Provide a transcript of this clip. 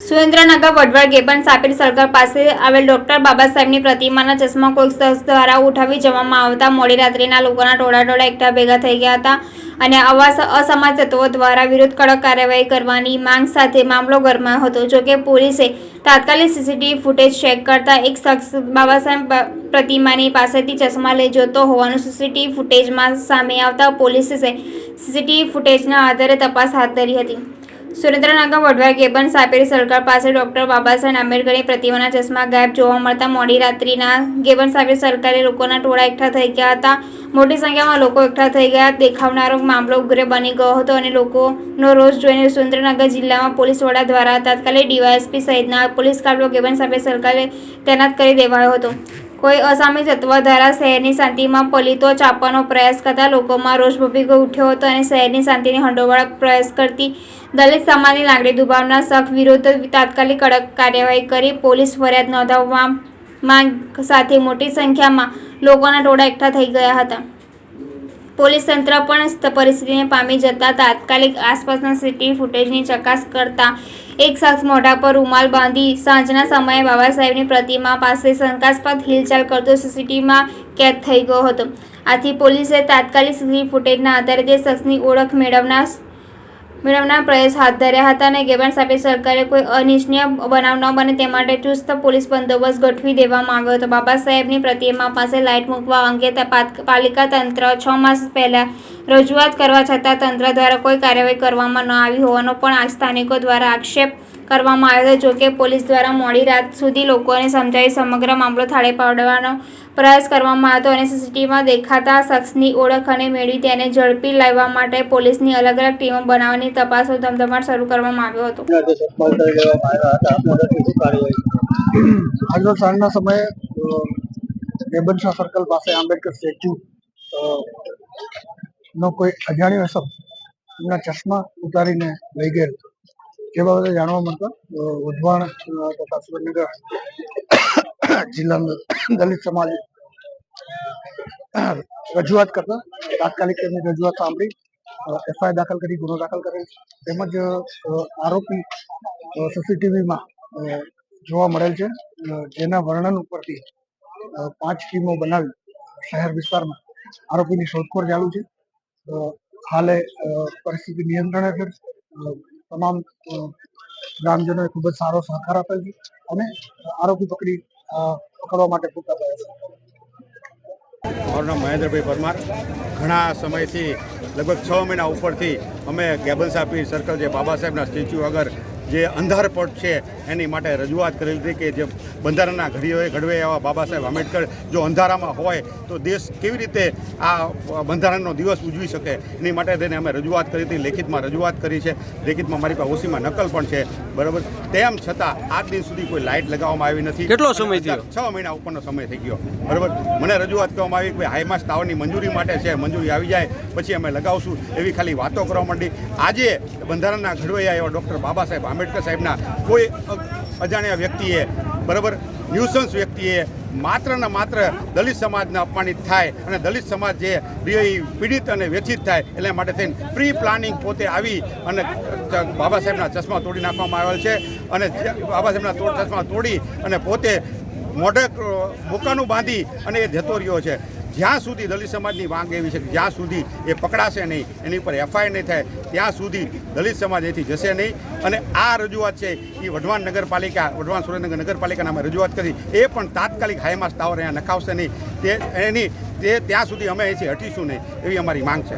Surendranagar Wadhwan ગેબન સાપીર circle પાસે આવેલ doctor બાબા સાહેબની પ્રતિમાના ચશ્મા કોઈ શખ્સ દ્વારા ઉઠાવી જવામાં આવતા મોડી રાત્રિના લોકોના ટોળાટોળા એકઠા ભેગા થઈ ગયા હતા અને આવા અસમાજ તત્વો દ્વારા વિરુદ્ધ કડક કાર્યવાહી કરવાની માંગ સાથે મામલો ગરમાયો હતો। જોકે પોલીસે તાત્કાલિક સીસીટીવી ફૂટેજ ચેક કરતા એક શખ્સ બાબા સાહેબ પ્રતિમાની પાસેથી ચશ્મા લઈ જતો હોવાનું સીસીટીવી ફૂટેજમાં સામે આવતા પોલીસે સીસીટીવી ફૂટેજના આધારે તપાસ હાથ ધરી હતી। સુરેન્દ્રનગર વઢવાણ ગેબન સાપીર સર્કલ પાસે ડોક્ટર બાબા સાહેબ આંબેડકરની પ્રતિમાના ચશ્મા ગાયબ જોવા મળતા મોડી રાત્રિના ગેબન સાપીર સર્કલે લોકોના ટોળા એકઠા થઈ ગયા હતા। મોટી સંખ્યામાં લોકો એકઠા થઈ ગયા દેખાવનારો મામલો ઉગ્ર બની ગયો હતો અને લોકોનો રોષ જોઈને સુરેન્દ્રનગર જિલ્લામાં પોલીસ વડા દ્વારા તાત્કાલિક ડીવાયએસપી સહિતના પોલીસ કાફલો ગેબન સાપીર સર્કલે તૈનાત કરી દેવાયો હતો। કોઈ અસામી તત્વ દ્વારા શહેરની શાંતિમાં પલીતો ચાપવાનો પ્રયાસ કરતા લોકોમાં રોષ ભભૂકી ઉઠ્યો હતો અને શહેરની શાંતિની હંડોળવાનો પ્રયાસ કરતી દલિત સમાજની લાગણી દુભાવનાર શખ્સ વિરુદ્ધ તાત્કાલિક કડક કાર્યવાહી કરી પોલીસ ફરિયાદ નોંધાવવા માંગ સાથે મોટી સંખ્યામાં લોકોના ટોળા એકઠા થઈ ગયા હતા। પોલીસ તંત્ર પણ પરિસ્થિતિને પામી જતા તાત્કાલિક આસપાસના સીસીટીવી ફૂટેજની ચકાસ કરતા એક શખ્સ મોઢા પર રૂમાલ બાંધી સાંજના સમયે બાબા સાહેબની પ્રતિમા પાસે શંકાસ્પદ હિલચાલ કરતો સીસીટીવીમાં કેદ થઈ ગયો હતો। આથી પોલીસે તાત્કાલિક સીસીટીવી ફૂટેજના આધારે તે શખ્સની ઓળખ મેળવવાના પ્રયાસ હાથ ધર્યા હતા અને ગેબન સાપીર સર્કલે કોઈ અનિચ્છનીય બનાવ ન બને તે માટે ચુસ્ત પોલીસ બંદોબસ્ત ગોઠવી દેવામાં આવ્યો હતો। બાબા સાહેબની પ્રતિમા પાસે લાઇટ મૂકવા અંગે પાલિકા તંત્ર 6 માસ પહેલા રજૂઆત કરવા છતાં તંત્ર દ્વારા કોઈ કાર્યવાહી કરવામાં ન આવી હોવાનો પણ સ્થાનિકો દ્વારા આક્ષેપ કરવામાં આવ્યો હતો। જોકે પોલીસ દ્વારા મોડી રાત સુધી લોકોને સમજાવી સમગ્ર મામલો થાળે પાડવાનો પ્રયાસ કરવામાં આવ્યો અને સીસીટીવીમાં દેખાતા શખ્સની ઓળખ અને મેળવી તેને ઝડપી લાવવા માટે પોલીસની અલગ અલગ ટીમો બનાવવાની તપાસનો ધમધમાટ શરૂ કરવામાં આવ્યો હતો। આજનો સાંજના સમયે ગેબન સર્કલ પાસે આંબેડકર સ્ટેચ્યુ નો કોઈ અજાણ્યો અસર એમના ચશ્મા ઉતારીને લઈ ગયેલ તે બાબતે જાણવા મળતા વઢવાણ તથા સુરેન્દ્રનગર જિલ્લાનો દલિત સમાજ રજૂઆત કરતા તાત્કાલિક તેમની રજૂઆત સાંભળી એફઆઈઆર દાખલ કરી ગુનો દાખલ કરેલ તેમજ આરોપી સીસીટીવીમાં જોવા મળેલ છે જેના વર્ણન ઉપરથી 5 ટીમો બનાવી શહેર વિસ્તારમાં આરોપીની શોધખોળ ચાલુ છે। હાલે પરિસ્થિતિ નિયંત્રણ હેઠળ તમામ ગ્રામજનોએ ખૂબ જ સારો સહકાર આપેલ છે અને આરોપી પકડવા માટે પૂરતા પ્રયાસ। મારું નામ મહેન્દ્રભાઈ પરમાર। ઘણા સમયથી લગભગ 6 મહિના ઉપરથી અમે ગેબન સાપીર સર્કલ જે બાબા સાહેબના સ્ટેચ્યુ આગળ જે અંધારપટ છે એની માટે રજૂઆત કરેલી હતી કે જે બંધારણના ઘડવે એવા બાબા સાહેબ આંબેડકર જો અંધારામાં હોય તો દેશ કેવી રીતે આ બંધારણનો દિવસ ઉજવી શકે એની માટે થઈને અમે રજૂઆત કરી હતી। લેખિતમાં રજૂઆત કરી છે, લેખિતમાં મારી પાસે ઓસીમાં નકલ પણ છે, બરાબર। તેમ છતાં આજ દિન સુધી કોઈ લાઇટ લગાવવામાં આવી નથી। કેટલો સમય થયો? 6 મહિના ઉપરનો સમય થઈ ગયો, બરાબર। મને રજૂઆત કરવામાં આવી કે હાઈમાસ્ટ ટાવરની મંજૂરી માટે છે, મંજૂરી આવી જાય પછી અમે લગાવશું એવી ખાલી વાતો કરવા માંડી। આજે બંધારણના ઘડવૈયા એવા ડૉક્ટર બાબા સાહેબ આંબેડકર સાહેબના કોઈ અજાણ્યા વ્યક્તિએ, બરાબર, ન્યુસન્સ વ્યક્તિએ માત્ર ને માત્ર દલિત સમાજને અપમાનિત થાય અને દલિત સમાજ જે પીડિત અને વ્યથિત થાય એટલે માટે થઈને પ્રી પ્લાનિંગ પોતે આવી અને બાબા સાહેબના ચશ્મા તોડી નાખવામાં આવેલ છે અને બાબા સાહેબના ચશ્મા તોડી અને પોતે મોઢે મુકાનું બાંધી અને એ જતો રહ્યો છે। જ્યાં સુધી દલિત સમાજની માંગ એવી છે કે જ્યાં સુધી એ પકડાશે નહીં, એની પર એફઆઈઆર નહીં થાય ત્યાં સુધી દલિત સમાજ એથી જશે નહીં। અને આ રજૂઆત છે એ વઢવાણ સુરેન્દ્રનગર નગરપાલિકાના અમે રજૂઆત કરી, એ પણ તાત્કાલિક હાઈમાસ્ટ ટાવર અહીંયા નખાવશે નહીં તે ત્યાં સુધી અમે અહીંથી હટીશું નહીં એવી અમારી માંગ છે।